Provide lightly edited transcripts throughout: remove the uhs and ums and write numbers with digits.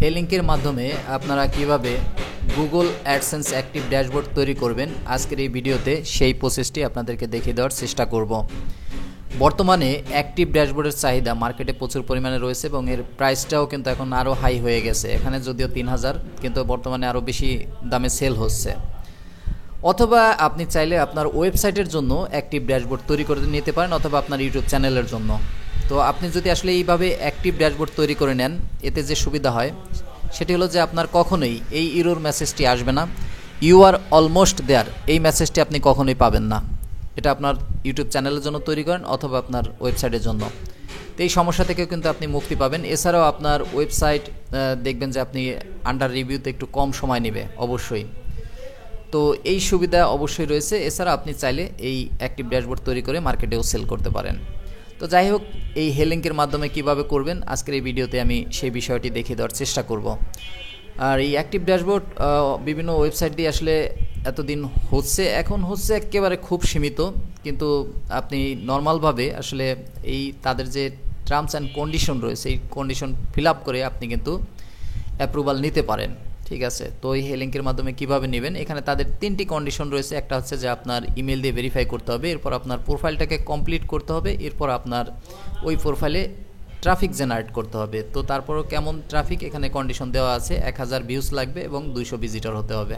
এই লিঙ্কের মাধ্যমে আপনারা কিভাবে গুগল অ্যাডসেন্স অ্যাক্টিভ ড্যাশবোর্ড তৈরি করবেন আজকের এই ভিডিওতে সেই প্রসেসটি আপনাদেরকে দেখিয়ে দেওয়ার চেষ্টা করব। বর্তমানে অ্যাক্টিভ ড্যাশবোর্ডের চাহিদা মার্কেটে প্রচুর পরিমাণে রয়েছে এবং এর প্রাইসটাও কিন্তু এখন আরও হাই হয়ে গেছে। এখানে যদিও 3000 কিন্তু বর্তমানে আরও বেশি দামে সেল হচ্ছে। অথবা আপনি চাইলে আপনার ওয়েবসাইটের জন্য অ্যাক্টিভ ড্যাশবোর্ড তৈরি করে নিতে পারেন অথবা আপনার ইউটিউব চ্যানেলের জন্য। তো আপনি যদি আসলে এইভাবে অ্যাক্টিভ ড্যাশবোর্ড তৈরি করে নেন, এতে যে সুবিধা হয় সেটি হলো যে আপনার কখনোই এই ইরর মেসেজটি আসবে না, ইউ আর অলমোস্ট দেয়ার, এই মেসেজটি আপনি কখনোই পাবেন না। এটা আপনার ইউটিউব চ্যানেলের জন্য তৈরি করেন অথবা আপনার ওয়েবসাইটের জন্য। তো এই সমস্যা থেকেও কিন্তু আপনি মুক্তি পাবেন। এছাড়াও আপনার ওয়েবসাইট দেখবেন যে আপনি আন্ডার রিভিউতে একটু কম সময় নেবে অবশ্যই। তো এই সুবিধা অবশ্যই রয়েছে। এছাড়া আপনি চাইলে এই অ্যাক্টিভ ড্যাশবোর্ড তৈরি করে মার্কেটেও সেল করতে পারেন। তো যাই হোক, এই হেলিংকের মাধ্যমে কিভাবে করবেন আজকের এই ভিডিওতে আমি সেই বিষয়টি দেখিয়ে দেওয়ার চেষ্টা করব। আর এই অ্যাক্টিভ ড্যাশবোর্ড বিভিন্ন ওয়েবসাইট দিয়ে আসলে এতদিন এখন হচ্ছে একেবারে খুব সীমিত, কিন্তু আপনি নর্মালভাবে আসলে এই তাদের যে টার্মস অ্যান্ড কন্ডিশন রয়েছে এই কন্ডিশন ফিল আপ করে আপনি কিন্তু অ্যাপ্রুভাল নিতে পারেন। ঠিক আছে, তো এই লিঙ্কের মাধ্যমে কিভাবে নেবেন, এখানে তাদের 3টি কন্ডিশন রয়েছে। একটা হচ্ছে যে আপনার ইমেল দিয়ে ভেরিফাই করতে হবে, এরপর আপনার প্রোফাইলটাকে কমপ্লিট করতে হবে, এরপর আপনার ওই প্রোফাইলে ট্রাফিক জেনারেট করতে হবে। তো তারপরও কেমন ট্রাফিক, এখানে কন্ডিশন দেওয়া আছে 1000 ভিউজ লাগবে এবং 200 ভিজিটর হতে হবে।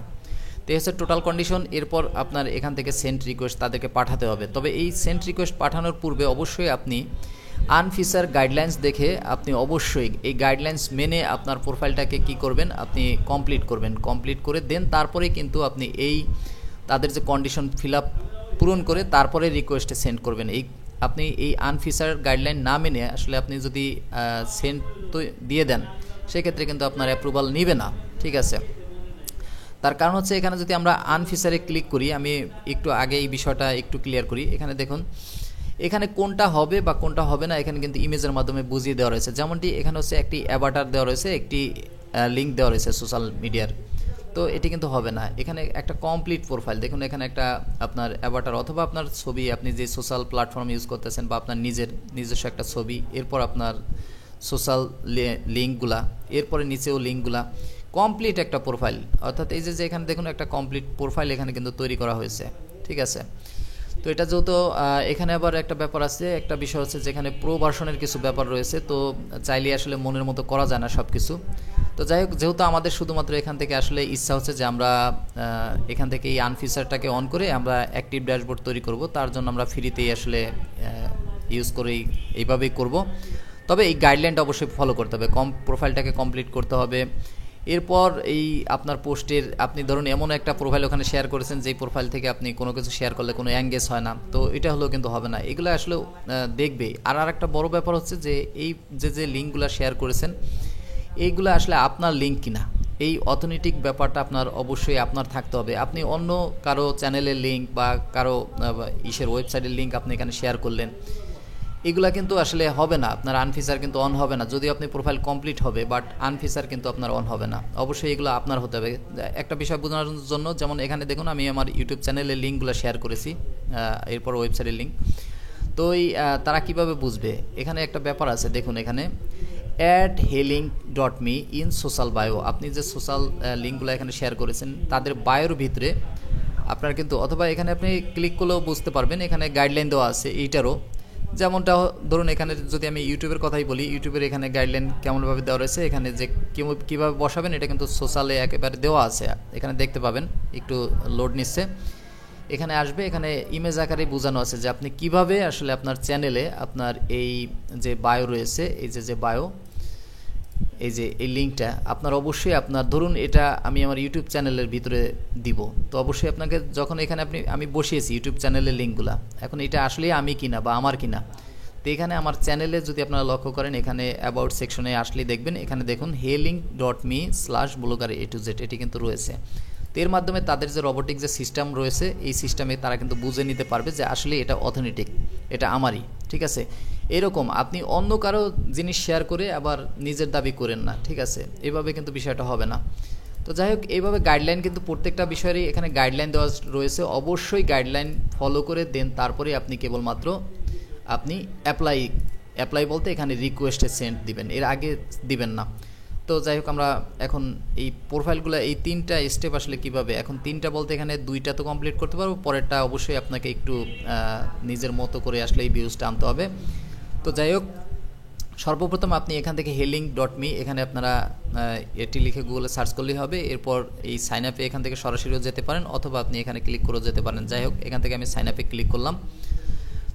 তো এই হচ্ছে টোটাল কন্ডিশন। এরপর আপনার এখান থেকে সেন্ড রিকোয়েস্ট তাদেরকে পাঠাতে হবে। তবে এই সেন্ড রিকোয়েস্ট পাঠানোর পূর্বে অবশ্যই আপনি আনফিচার গাইডলাইন্স দেখে আপনি অবশ্যই এই গাইডলাইন্স মেনে আপনার প্রোফাইলটাকে কি করবেন, আপনি কমপ্লিট করে দেন তারপরে কিন্তু আপনি এই তাদের যে কন্ডিশন ফিল আপ পূরণ করে তারপরে রিকোয়েস্টে সেন্ড করবেন। আপনি এই আনফিচার গাইডলাইন না মেনে আসলে আপনি যদি সেন্ড তো দিয়ে দেন, সেক্ষেত্রে কিন্তু আপনার অ্যাপ্রুভাল নেবে না। ঠিক আছে, তার কারণ হচ্ছে এখানে যদি আমরা আনফিচারে ক্লিক করি, আমি একটু আগে এই বিষয়টা একটু ক্লিয়ার করি। এখানে দেখুন, এখানে কোনটা হবে বা কোনটা হবে না এখানে কিন্তু ইমেজের মাধ্যমে বুঝিয়ে দেওয়া রয়েছে। যেমনটি এখানে হচ্ছে একটি অ্যাভাটার দেওয়া রয়েছে, একটি লিঙ্ক দেওয়া রয়েছে সোশ্যাল মিডিয়ার। তো এটি কিন্তু হবে না। এখানে একটা কমপ্লিট প্রোফাইল দেখুন, এখানে একটা আপনার অ্যাভাটার অথবা আপনার ছবি, আপনি যে সোশ্যাল প্ল্যাটফর্ম ইউজ করতেছেন বা আপনার নিজস্ব একটা ছবি, এরপর আপনার সোশ্যাল লিঙ্কগুলা, এরপরে নিচেও লিঙ্কগুলা, কমপ্লিট একটা প্রোফাইল। অর্থাৎ এই যে এখানে দেখুন একটা কমপ্লিট প্রোফাইল এখানে কিন্তু তৈরি করা হয়েছে। ঠিক আছে, তো এটা যেহেতু এখানে আবার একটা ব্যাপার আছে, একটা বিষয় হচ্ছে যেখানে প্রো ভার্সনের কিছু ব্যাপার রয়েছে, তো চাইলে আসলে মনের মতো করা যায় না সব কিছু। তো যাই হোক, যেহেতু আমাদের শুধুমাত্র এখান থেকে আসলে ইচ্ছা হচ্ছে যে আমরা এখান থেকে এই আনফিচারটাকে অন করে আমরা অ্যাক্টিভ ড্যাশবোর্ড তৈরি করব, তার জন্য আমরা ফ্রিতেই আসলে ইউজ করেই এইভাবেই করব। তবে এই গাইডলাইনটা অবশ্যই ফলো করতে হবে, প্রোফাইলটাকে কমপ্লিট করতে হবে। এরপর এই আপনার পোস্টের আপনি ধরুন এমন একটা প্রোফাইল ওখানে শেয়ার করেছেন যেই প্রোফাইল থেকে আপনি কোনো কিছু শেয়ার করলে কোনো এঙ্গেজ হয় না, তো এটা হলেও কিন্তু হবে না। এগুলো আসলে দেখবেই। আর একটা বড় ব্যাপার হচ্ছে যে এই যে লিঙ্কগুলো শেয়ার করেছেন এইগুলো আসলে আপনার লিঙ্ক কিনা, এই অথেন্টিক ব্যাপারটা আপনার অবশ্যই আপনার থাকতে হবে। আপনি অন্য কারো চ্যানেলের লিঙ্ক বা কারো ওয়েবসাইটের লিঙ্ক আপনি এখানে শেয়ার করলেন, এগুলা কিন্তু আসলে হবে না, আপনার আনফিচার কিন্তু অন হবে না। যদিও আপনি প্রোফাইল কমপ্লিট হবে, বাট আনফিচার কিন্তু আপনার অন হবে না। অবশ্যই এগুলো আপনার হতে হবে। একটা বিষয় বোঝানোর জন্য, যেমন এখানে দেখুন আমি আমার ইউটিউব চ্যানেলের লিঙ্কগুলো শেয়ার করেছি, এরপর ওয়েবসাইটের লিঙ্ক। তো তারা কিভাবে বুঝবে, এখানে একটা ব্যাপার আছে দেখুন, এখানে @helink.me ইন সোশ্যাল বায়ো, আপনি যে সোশ্যাল লিঙ্কগুলো এখানে শেয়ার করেছেন তাদের বায়োর ভিতরে আপনার কিন্তু, অথবা এখানে আপনি ক্লিক করলেও বুঝতে পারবেন, এখানে গাইডলাইন দেওয়া আছে এইটারও। যেমনটা ধরুন এখানে যদি আমি ইউটিউবের কথাই বলি, ইউটিউবের এখানে গাইডলাইন কেমনভাবে দেওয়া রয়েছে, এখানে যে কীভাবে বসাবেন এটা কিন্তু সোশ্যালে একেবারে দেওয়া আছে, এখানে দেখতে পাবেন। একটু লোড নিচ্ছে, এখানে আসবে, এখানে ইমেজ আকারে বোঝানো আছে যে আপনি কিভাবে আসলে আপনার চ্যানেলে আপনার এই যে বায়ো রয়েছে, এই যে বায়ো, এই যে এই লিঙ্কটা আপনার অবশ্যই আপনার ধরুন এটা আমি আমার ইউটিউব চ্যানেলের ভিতরে দিব, তো অবশ্যই আপনাকে যখন এখানে আমি বসিয়েছি ইউটিউব চ্যানেলের লিঙ্কগুলা, এখন এটা আসলেই আমি কিনা বা আমার কিনা। তো এখানে আমার চ্যানেলে যদি আপনারা লক্ষ্য করেন, এখানে অ্যাবাউট সেকশনে আসলেই দেখবেন, এখানে দেখুন helink.me/blogger A to Z এটি কিন্তু রয়েছে। তো এর মাধ্যমে তাদের যে রোবোটিক যে সিস্টেম রয়েছে এই সিস্টেমে তারা কিন্তু বুঝে নিতে পারবে যে আসলে এটা অথেন্টিক, এটা আমারই। ঠিক আছে, এরকম আপনি অন্য কারো জিনিস শেয়ার করে আবার নিজের দাবি করেন না। ঠিক আছে, এভাবে কিন্তু বিষয়টা হবে না। তো যাই হোক, এইভাবে গাইডলাইন কিন্তু প্রত্যেকটা বিষয়েরই এখানে গাইডলাইন দেওয়া রয়েছে। অবশ্যই গাইডলাইন ফলো করে দেন, তারপরে আপনি কেবলমাত্র আপনি অ্যাপ্লাই বলতে এখানে রিকোয়েস্টে সেন্ড দিবেন, এর আগে দিবেন না। তো যাই হোক আমরা এখন এই প্রোফাইলগুলো এই 3টা স্টেপ আসলে কিভাবে, এখন 3টা বলতে এখানে 2টা তো কমপ্লিট করতে পারবো, পরেরটা অবশ্যই আপনাকে একটু নিজের মতো করে আসলে এই ভিউজটা আনতে হবে। তো যাই হোক সর্বপ্রথম আপনি এখান থেকে helink.me এখানে আপনারা এটি লিখে গুগলে সার্চ করলেই হবে। এরপর এই সাইন আপে এখান থেকে সরাসরিও যেতে পারেন অথবা আপনি এখানে ক্লিক করেও যেতে পারেন। যাই হোক এখান থেকে আমি সাইন আপে ক্লিক করলাম।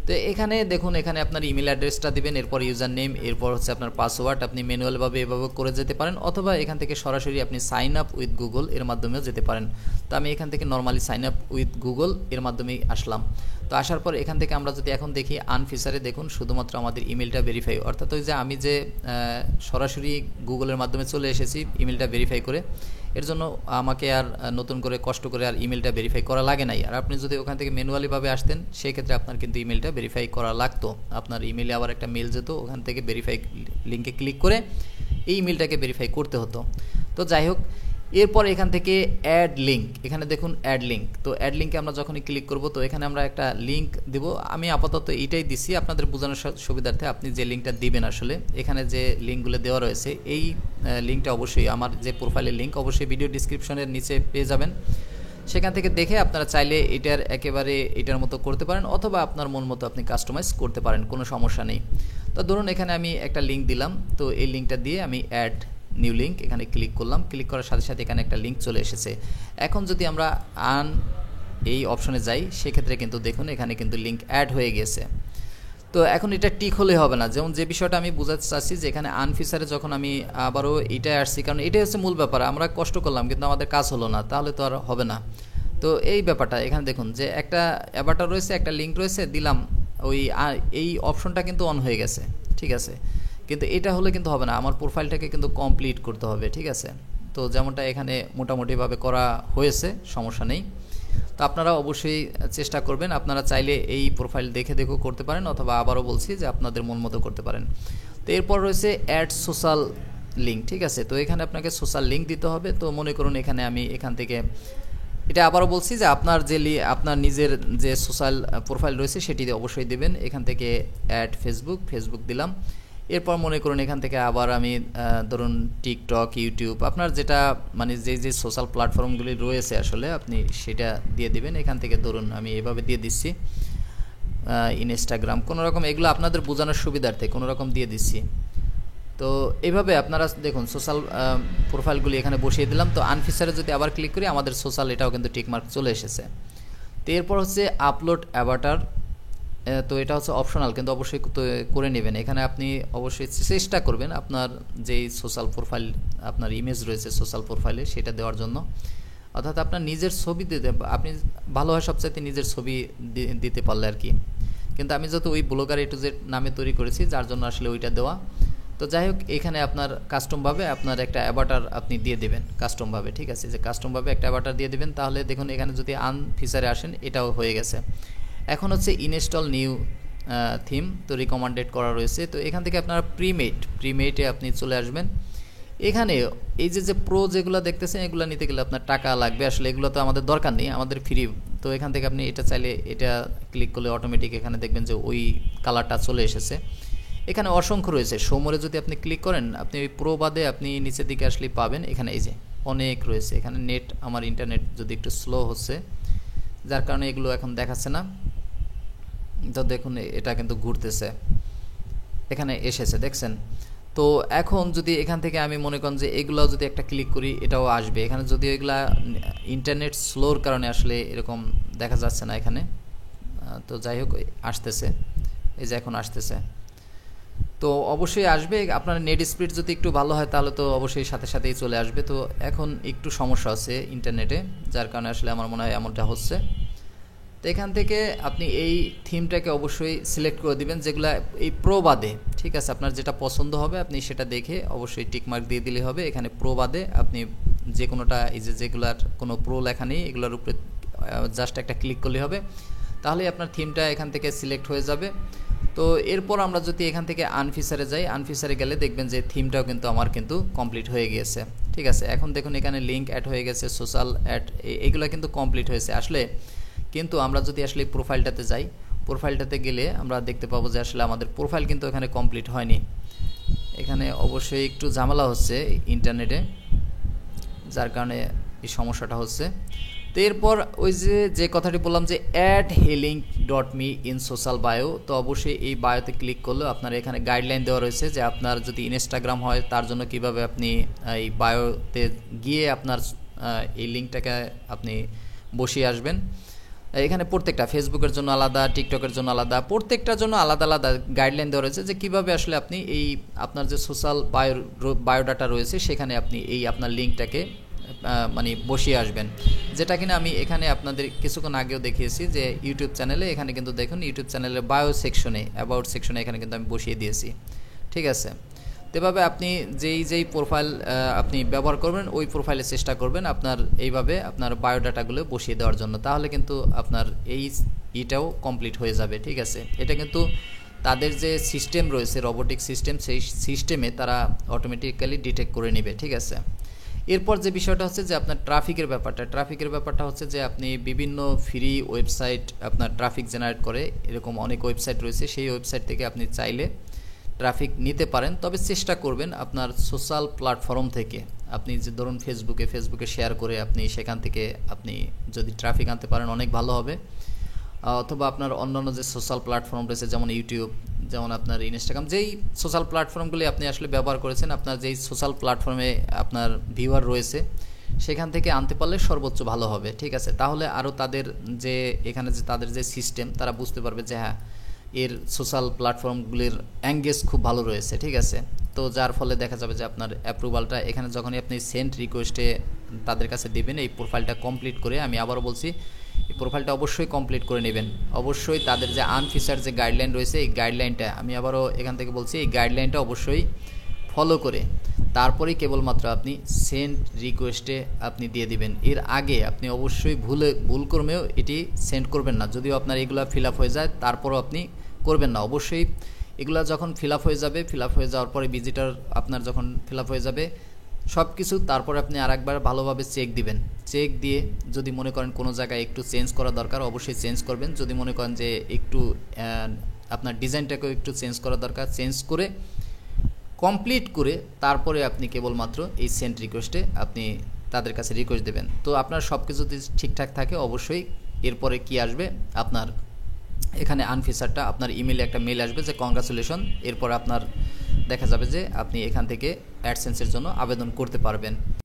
তো এখানে দেখুন এখানে আপনার ইমেল অ্যাড্রেসটা দিবেন, এরপর ইউজার নেম, এরপর হচ্ছে আপনার পাসওয়ার্ড। আপনি ম্যানুয়ালভাবে এভাবে করে যেতে পারেন অথবা এখান থেকে সরাসরি আপনি সাইন আপ উইথ গুগল এর মাধ্যমেও যেতে পারেন। তো আমি এখান থেকে normally sign up with Google এর মাধ্যমেই আসলাম। তো আসার পর এখান থেকে আমরা যদি এখন দেখি আনফিচারে দেখুন শুধুমাত্র আমাদের ইমেলটা ভেরিফাই, অর্থাৎ ওই যে আমি যে সরাসরি গুগলের মাধ্যমে চলে এসেছি ইমেলটা ভেরিফাই করে, এর জন্য আমাকে আর নতুন করে কষ্ট করে আর ইমেলটা ভেরিফাই করা লাগে নাই। আর আপনি যদি ওখান থেকে ম্যানুয়ালিভাবে আসতেন সেই ক্ষেত্রে আপনার কিন্তু ইমেলটা ভেরিফাই করা লাগতো। আপনার ইমেলে আবার একটা মেল যেত, ওখান থেকে ভেরিফাই লিঙ্কে ক্লিক করে এই ইমেলটাকে ভেরিফাই করতে হতো। তো যাই হোক এরপর এখান থেকে অ্যাড লিঙ্ক, এখানে দেখুন অ্যাড লিঙ্ক। তো অ্যাড লিঙ্কে আমরা যখনই ক্লিক করব তো এখানে আমরা একটা লিঙ্ক দেব। আমি আপাতত এইটাই দিছি আপনাদের বোঝানোর সুবিধার্থে। আপনি যে লিঙ্কটা দিবেন আসলে এখানে যে লিঙ্কগুলো দেওয়া রয়েছে এই লিঙ্কটা অবশ্যই আমার যে প্রোফাইলের লিঙ্ক অবশ্যই ভিডিও ডিসক্রিপশনের নিচে পেয়ে যাবেন। সেখান থেকে দেখে আপনারা চাইলে এটার একেবারে এটার মতো করতে পারেন অথবা আপনার মন মতো আপনি কাস্টমাইজ করতে পারেন, কোনো সমস্যা নেই। তো ধরুন এখানে আমি একটা লিঙ্ক দিলাম, তো এই লিঙ্কটা দিয়ে আমি অ্যাড নিউ লিঙ্ক এখানে ক্লিক করলাম। ক্লিক করার সাথে সাথে এখানে একটা লিঙ্ক চলে এসেছে। এখন যদি আমরা এই অপশনে যাই সেক্ষেত্রে কিন্তু দেখুন এখানে কিন্তু লিঙ্ক অ্যাড হয়ে গেছে। তো এখন এটা টিক হলে হবে না, যেমন যে বিষয়টা আমি বোঝাতে চাচ্ছি যে এখানে আনফিচারে যখন আমি আবারও এটাই আসছি, কারণ এটাই হচ্ছে মূল ব্যাপার। আমরা কষ্ট করলাম কিন্তু আমাদের কাজ হলো না, তাহলে তো আর হবে না। তো এই ব্যাপারটা এখানে দেখুন যে একটা অ্যাভাটার রয়েছে, একটা লিঙ্ক রয়েছে, দিলাম ওই এই অপশনটা কিন্তু অন হয়ে গেছে, ঠিক আছে। কিন্তু এটা হলে কিন্তু হবে না, আমার প্রোফাইলটাকে কিন্তু কমপ্লিট করতে হবে, ঠিক আছে। তো যেমনটা এখানে মোটামুটিভাবে করা হয়েছে, সমস্যা নেই। তো আপনারা অবশ্যই চেষ্টা করবেন, আপনারা চাইলে এই প্রোফাইল দেখে দেখেও করতে পারেন অথবা আবারও বলছি যে আপনাদের মন মতো করতে পারেন। তো এরপর রয়েছে অ্যাড সোশ্যাল লিঙ্ক, ঠিক আছে। তো এখানে আপনাকে সোশ্যাল লিঙ্ক দিতে হবে। তো মনে করুন এখানে আমি এখান থেকে এটা আবারও বলছি যে আপনার যে আপনার নিজের যে সোশ্যাল প্রোফাইল রয়েছে সেটি অবশ্যই দেবেন। এখান থেকে অ্যাড ফেসবুক দিলাম। এরপর মনে করুন এখান থেকে আবার আমি ধরুন টিকটক, ইউটিউব, আপনার যেটা মানে যে সোশ্যাল প্ল্যাটফর্মগুলি রয়েছে আসলে আপনি সেটা দিয়ে দিবেন। এখান থেকে ধরুন আমি এভাবে দিয়ে দিচ্ছি ইনস্টাগ্রাম, কোনোরকম এগুলো আপনাদের বোঝানোর সুবিধার্থে কোনোরকম দিয়ে দিচ্ছি। তো এইভাবে আপনারা দেখুন সোশ্যাল প্রোফাইলগুলি এখানে বসিয়ে দিলাম। তো আনফিচারে যদি আবার ক্লিক করি আমাদের সোশ্যাল এটাও কিন্তু টিকমার্ক চলে এসেছে। তো এরপর হচ্ছে আপলোড অ্যাভাটার। তো এটা হচ্ছে অপশনাল, কিন্তু অবশ্যই করে নেবেন। এখানে আপনি অবশ্যই চেষ্টা করবেন আপনার যেই সোশ্যাল প্রোফাইল আপনার ইমেজ রয়েছে সোশ্যাল প্রোফাইলে সেটা দেওয়ার জন্য, অর্থাৎ আপনার নিজের ছবি দিতে আপনি ভালো হয় সবচাইতে নিজের ছবি দিতে পারলে আর কি। কিন্তু আমি যত ওই ব্লগার A to Z নামে তৈরি করেছি যার জন্য আসলে ওইটা দেওয়া। তো যাই হোক এখানে আপনার কাস্টমভাবে আপনার একটা অ্যাভাটার আপনি দিয়ে দেবেন কাস্টমভাবে, ঠিক আছে। যে কাস্টমভাবে একটা অ্যাভাটার দিয়ে দেবেন, তাহলে দেখুন এখানে যদি ফিচারে আসেন এটাও হয়ে গেছে। এখন হচ্ছে ইনস্টল নিউ থিম, তো রিকমেন্ডেড করা রয়েছে। তো এখান থেকে আপনারা প্রিমেটে আপনি চলে আসবেন। এখানে এই যে প্রো যেগুলো দেখতেছেন এগুলো নিতে গেলে আপনার টাকা লাগবে, আসলে এগুলো তো আমাদের দরকার নেই, আমাদের ফ্রি। তো এখান থেকে আপনি এটা চাইলে এটা ক্লিক করলে অটোমেটিক এখানে দেখবেন যে ওই কালারটা চলে এসেছে। এখানে অসংখ্য রয়েছে, সোমরে যদি আপনি ক্লিক করেন আপনি ওই প্রো বাদে আপনি নিচের দিকে আসলে পাবেন এখানে এই যে অনেক রয়েছে। এখানে নেট আমার ইন্টারনেট যদি একটু স্লো হচ্ছে যার কারণে এগুলো এখন দেখাচ্ছে না। তো দেখুন এটা কিন্তু ঘুরতেছে, এখানে এসেছে দেখছেন। তো এখন যদি এখান থেকে আমি মনে করেন যে এগুলো যদি একটা ক্লিক করি এটাও আসবে। এখানে যদি এগুলা ইন্টারনেট স্লোর কারণে আসলে এরকম দেখা যাচ্ছে না এখানে। তো যাই হোক আসতেছে, এই যে এখন আসতেছে। তো অবশ্যই আসবে, আপনার নেট স্পিড যদি একটু ভালো হয় তাহলে তো অবশ্যই সাথে সাথেই চলে আসবে। তো এখন একটু সমস্যা আছে ইন্টারনেটে যার কারণে আসলে আমার মনে হয় এমনটা হচ্ছে। তো এখান থেকে আপনি এই থিমটাকে অবশ্যই সিলেক্ট করে দিবেন যেগুলো এই প্রো বাদে, ঠিক আছে। আপনার যেটা পছন্দ হবে আপনি সেটা দেখে অবশ্যই টিকমার্ক দিয়ে দিলে হবে। এখানে প্রো বাদে আপনি যে কোনোটা এই যেগুলার কোনো প্রো লেখা নেই এগুলোর উপরে জাস্ট একটা ক্লিক করলে হবে, তাহলে আপনার থিমটা এখান থেকে সিলেক্ট হয়ে যাবে। তো এরপর আমরা যদি এখান থেকে আনফিচারে যাই, আনফিচারে গেলে দেখবেন যে থিমটাও কিন্তু আমার কিন্তু কমপ্লিট হয়ে গিয়েছে, ঠিক আছে। এখন দেখুন এখানে লিঙ্ক অ্যাড হয়ে গেছে, সোশ্যাল অ্যাড, এগুলো কিন্তু কমপ্লিট হয়েছে আসলে। কিন্তু আমরা যদি আসলে প্রোফাইলটাতে যাই, প্রোফাইলটাতে গেলে আমরা দেখতে পাবো যে আসলে আমাদের প্রোফাইল কিন্তু এখানে কমপ্লিট হয়নি। এখানে অবশ্যই একটু ঝামেলা হচ্ছে ইন্টারনেটে, যার কারণে এই সমস্যাটা হচ্ছে। তো এরপর ওই যে কথাটি বললাম যে add helink.me in social bio, তো অবশ্যই এই বায়োতে ক্লিক করলে আপনার এখানে গাইডলাইন দেওয়া রয়েছে যে আপনার যদি ইনস্টাগ্রাম হয় তার জন্য কিভাবে আপনি এই বায়োতে গিয়ে আপনার এই লিঙ্কটাকে আপনি বসিয়ে আসবেন। এখানে প্রত্যেকটা ফেসবুকের জন্য আলাদা, টিকটকের জন্য আলাদা, প্রত্যেকটার জন্য আলাদা আলাদা গাইডলাইন দেওয়া রয়েছে যে কীভাবে আসলে আপনি এই আপনার যে সোশ্যাল বায়োডাটা রয়েছে সেখানে আপনি এই আপনার লিঙ্কটাকে মানে বসিয়ে আসবেন, যেটা কিনা আমি এখানে আপনাদের কিছুক্ষণ আগেও দেখিয়েছি যে ইউটিউব চ্যানেলে। এখানে কিন্তু দেখুন ইউটিউব চ্যানেলের বায়ো সেকশনে, অ্যাবাউট সেকশনে এখানে কিন্তু আমি বসিয়ে দিয়েছি। ঠিক আছে, তো এভাবে আপনি যেই প্রোফাইল আপনি ব্যবহার করবেন ওই প্রোফাইলে চেষ্টা করবেন আপনার এইভাবে আপনার বায়োডাটাগুলো বসিয়ে দেওয়ার জন্য, তাহলে কিন্তু আপনার এইটাও কমপ্লিট হয়ে যাবে। ঠিক আছে, এটা কিন্তু তাদের যে সিস্টেম রয়েছে রোবোটিক সিস্টেম, সেই সিস্টেমে তারা অটোমেটিক্যালি ডিটেক্ট করে নেবে। ঠিক আছে, এরপর যে বিষয়টা হচ্ছে যে আপনার ট্রাফিকের ব্যাপারটা হচ্ছে যে আপনি বিভিন্ন ফ্রি ওয়েবসাইট আপনার ট্রাফিক জেনারেট করে, এরকম অনেক ওয়েবসাইট রয়েছে, সেই ওয়েবসাইট থেকে আপনি চাইলে ট্রাফিক নিতে পারেন। তবে চেষ্টা করবেন আপনার সোশ্যাল প্ল্যাটফর্ম থেকে, আপনি যে ধরুন ফেসবুকে শেয়ার করে আপনি সেখান থেকে আপনি যদি ট্রাফিক আনতে পারেন অনেক ভালো হবে। অথবা আপনার অন্যান্য যে সোশ্যাল প্ল্যাটফর্ম রয়েছে যেমন ইউটিউব, যেমন আপনার ইনস্টাগ্রাম, যেই সোশ্যাল প্ল্যাটফর্মগুলি আপনি আসলে ব্যবহার করেছেন, আপনার যেই সোশ্যাল প্ল্যাটফর্মে আপনার ভিউয়ার রয়েছে সেখান থেকে আনতে পারলে সর্বোচ্চ ভালো হবে। ঠিক আছে, তাহলে আরও তাদের যে এখানে যে তাদের যে সিস্টেম তারা বুঝতে পারবে যে হ্যাঁ এর সোশ্যাল প্ল্যাটফর্মগুলির অ্যাঙ্গেজ খুব ভালো রয়েছে। ঠিক আছে, তো যার ফলে দেখা যাবে যে আপনার অ্যাপ্রুভালটা এখানে যখনই আপনি সেন্ড রিকোয়েস্টে তাদের কাছে দেবেন, এই প্রোফাইলটা কমপ্লিট করে, আমি আবারও বলছি এই প্রোফাইলটা অবশ্যই কমপ্লিট করে নেবেন। অবশ্যই তাদের যে আনফিচার যে গাইডলাইন রয়েছে এই গাইডলাইনটা আমি আবারও এখান থেকে বলছি, এই গাইডলাইনটা অবশ্যই ফলো করে তারপরেই কেবলমাত্র আপনি সেন্ড রিকোয়েস্টে আপনি দিয়ে দিবেন। এর আগে আপনি অবশ্যই ভুলক্রমেও এটি সেন্ড করবেন না। যদিও আপনার এগুলো ফিল আপ হয়ে যায় তারপরও আপনি করবেন না। অবশ্যই এগুলো যখন ফিল আপ হয়ে যাওয়ার পরে ভিজিটার আপনার যখন ফিল আপ হয়ে যাবে সব কিছু, তারপরে আপনি আরেকবার ভালোভাবে চেক দিবেন। চেক দিয়ে যদি মনে করেন কোনো জায়গায় একটু চেঞ্জ করা দরকার অবশ্যই চেঞ্জ করবেন। যদি মনে করেন যে একটু আপনার ডিজাইনটাকেও একটু চেঞ্জ করা দরকার, চেঞ্জ করে কমপ্লিট করে তারপরে আপনি কেবলমাত্র এই সেন্ড রিকোয়েস্টে আপনি তাদের কাছে রিকোয়েস্ট দেবেন। তো আপনার সব কিছু যদি ঠিকঠাক থাকে অবশ্যই এরপরে কি আসবে, আপনার এখানে আনফিচারটা আপনার ইমেলে একটা মেল আসবে যে কংগ্রাচুলেশন। এরপর আপনার দেখা যাবে যে আপনি এখান থেকে অ্যাডসেন্সের জন্য আবেদন করতে পারবেন।